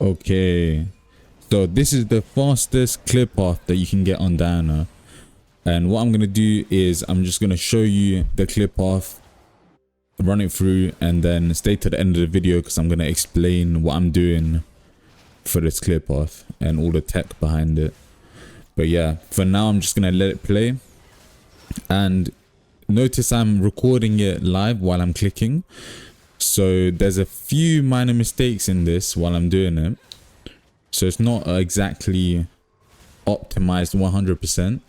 Okay, so this is the fastest clear path that you can get on Diana. And what I'm going to do is I'm just going to show you the clear path, run it through, and then stay to the end of the video because I'm going to explain what I'm doing for this clear path and all the tech behind it. But yeah, for now I'm just going to let it play. And notice I'm recording it live while I'm clicking. So there's a few minor mistakes in this while I'm doing it. So it's not exactly optimized 100%.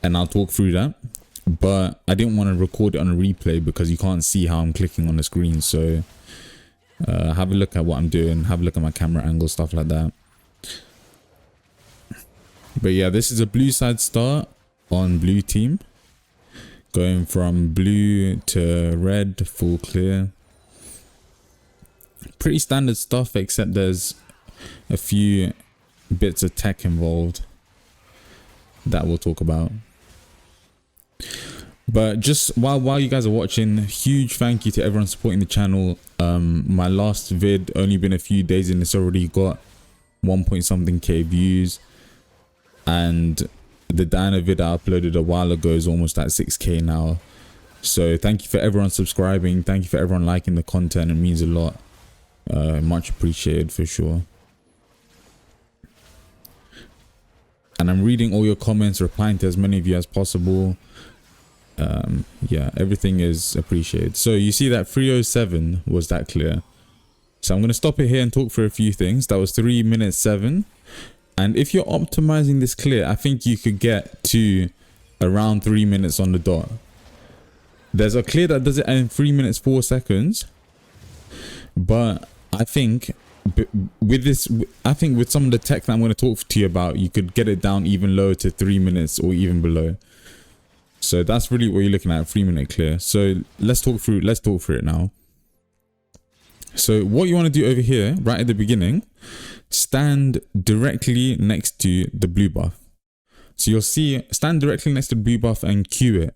And I'll talk through that. But I didn't want to record it on a replay because you can't see how I'm clicking on the screen. So have a look at what I'm doing. Have a look at my camera angle, stuff like that. But yeah, this is a blue side start on blue team. Going from blue to red, full clear. Pretty standard stuff, except there's a few bits of tech involved that we'll talk about. But just while you guys are watching, huge thank you to everyone supporting the channel. My last vid only been a few days and it's already got 1 point something K views, and the Diana vid I uploaded a while ago is almost at 6K now. So thank you for everyone subscribing, thank you for everyone liking the content. It means a lot. Much appreciated for sure. And I'm reading all your comments, replying to as many of you as possible. Yeah, everything is appreciated. So you see that 3:07 was that clear. So I'm going to stop it here and talk for a few things. That was 3 minutes 7. And if you're optimizing this clear, I think you could get to around 3 minutes on the dot. There's a clear that does it in 3 minutes 4 seconds. But I think with this, with some of the tech that I'm going to talk to you about, you could get it down even lower to 3 minutes or even below. So that's really what you're looking at, 3 minute clear. So let's talk through it now. So what you want to do over here, right at the beginning, stand directly next to the blue buff. So you'll see, stand directly next to the blue buff and cue it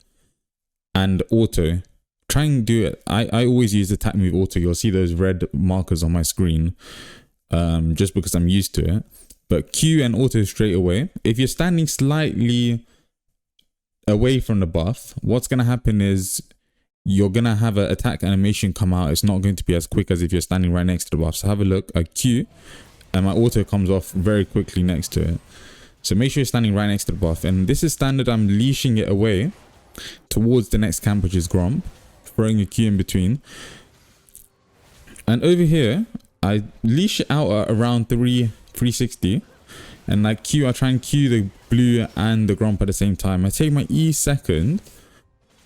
and auto. Try and do it. I always use attack move auto. You'll see those red markers on my screen, just because I'm used to it. But Q and auto straight away. If you're standing slightly away from the buff, what's going to happen is you're going to have an attack animation come out. It's not going to be as quick as if you're standing right next to the buff. So have a look at Q, and my auto comes off very quickly next to it. So make sure you're standing right next to the buff. And this is standard. I'm leashing it away towards the next camp, which is Gromp. Throwing a Q in between. And over here, I leash it out at around 360. And like Q, I try and Q the blue and the Gromp at the same time. I take my E second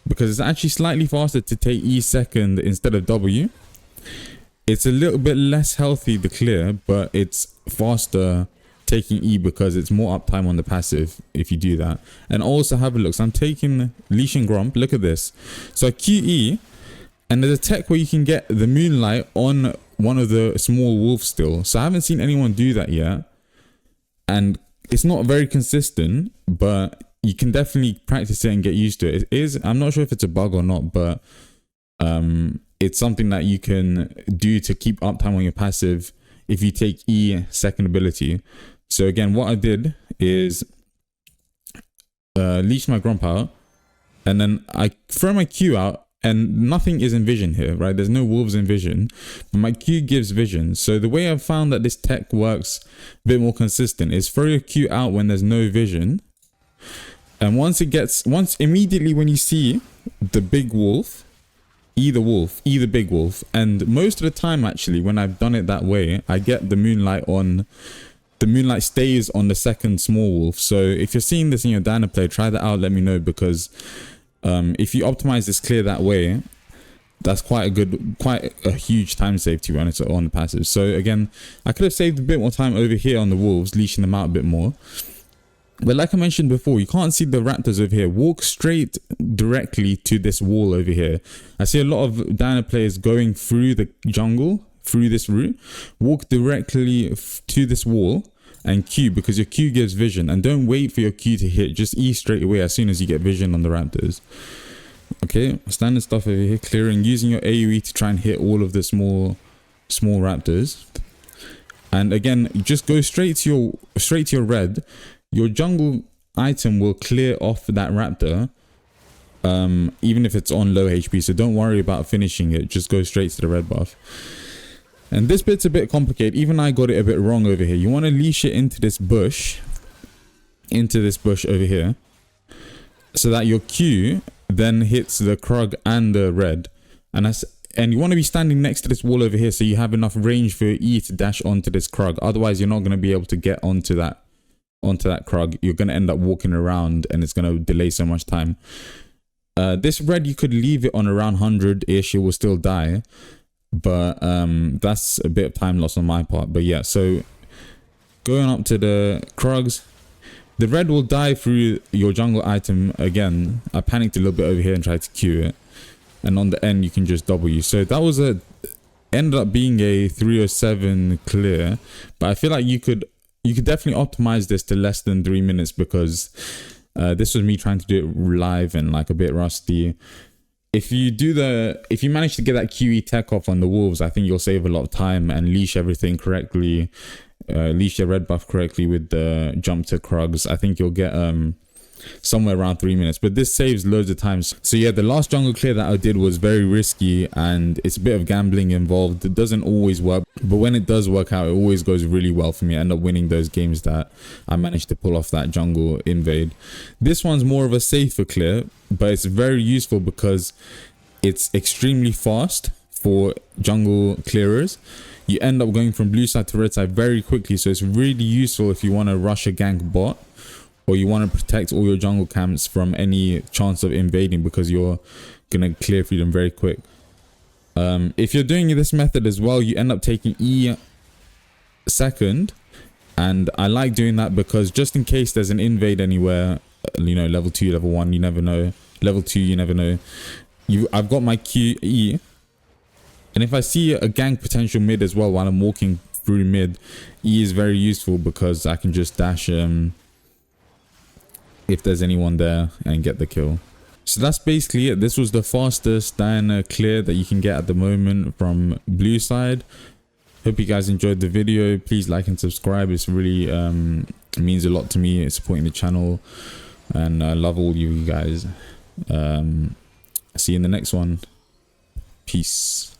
because it's actually slightly faster to take E second instead of W. It's a little bit less healthy to clear, but it's faster taking E because it's more uptime on the passive if you do that. And also have a look. So I'm taking Leash and Gromp. Look at this. So I QE, and there's a tech where you can get the Moonlight on one of the small wolves still. So I haven't seen anyone do that yet. And it's not very consistent, but you can definitely practice it and get used to it. It is, I'm not sure if it's a bug or not, but it's something that you can do to keep uptime on your passive if you take E second ability. So again, what I did is leash my Gromp out, and then I throw my Q out, and nothing is in vision here, right? There's no wolves in vision, but my Q gives vision. So the way I've found that this tech works a bit more consistent is throw your Q out when there's no vision. And once immediately when you see the big wolf, E the big wolf. And most of the time actually, when I've done it that way, I get the Moonlight on. The Moonlight stays on the second small wolf. So if you're seeing this in your Diana play, try that out. Let me know, because if you optimize this clear that way, that's quite a huge time save, to be honest, on the passive. So again, I could have saved a bit more time over here on the wolves, leashing them out a bit more. But like I mentioned before, you can't see the raptors over here. Walk straight directly to this wall over here. I see a lot of Diana players going through the jungle, through this route. Walk directly to this wall and Q, because your Q gives vision. And don't wait for your Q to hit. Just E straight away as soon as you get vision on the raptors. Okay, standard stuff over here. Clearing, using your AoE to try and hit all of the small raptors. And again, you just go straight to your red. Your jungle item will clear off that raptor, even if it's on low HP. So don't worry about finishing it. Just go straight to the red buff. And this bit's a bit complicated. Even I got it a bit wrong over here. You want to leash it into this bush. Into this bush over here. So that your Q then hits the Krug and the red. And you want to be standing next to this wall over here so you have enough range for your E to dash onto this Krug. Otherwise, you're not going to be able to get onto that Krug. You're going to end up walking around and it's going to delay so much time. This red, you could leave it on around 100-ish. It will still die. But that's a bit of time loss on my part. But yeah, so going up to the Krugs. The red will die through your jungle item again. I panicked a little bit over here and tried to Q it. And on the end, you can just W. So that was ended up being a 307 clear. But I feel like you could definitely optimize this to less than 3 minutes, because this was me trying to do it live and like a bit rusty. If you manage to get that QE tech off on the wolves, I think you'll save a lot of time and leash everything correctly. Leash your red buff correctly with the jump to Krugs. I think you'll get somewhere around 3 minutes, but this saves loads of times. So yeah, the last jungle clear that I did was very risky and it's a bit of gambling involved. It doesn't always work, but when it does work out, it always goes really well for me. I end up winning those games that I managed to pull off that jungle invade. This one's more of a safer clear, but it's very useful because it's extremely fast for jungle clearers. You end up going from blue side to red side very quickly, so it's really useful if you want to rush a gank bot, or you want to protect all your jungle camps from any chance of invading, because you're gonna clear through them very quick. If you're doing this method as well, you end up taking E second, and I like doing that because just in case there's an invade anywhere, you know, level 2, level 1, you never know. Level 2, you never know. I've got my QE, and if I see a gank potential mid as well while I'm walking through mid, E is very useful because I can just dash if there's anyone there and get the kill. So that's basically it. This was the fastest Diana clear that you can get at the moment from blue side. Hope you guys enjoyed the video. Please like and subscribe. It's really means a lot to me. It's supporting the channel, and I love all you guys. See you in the next one. Peace.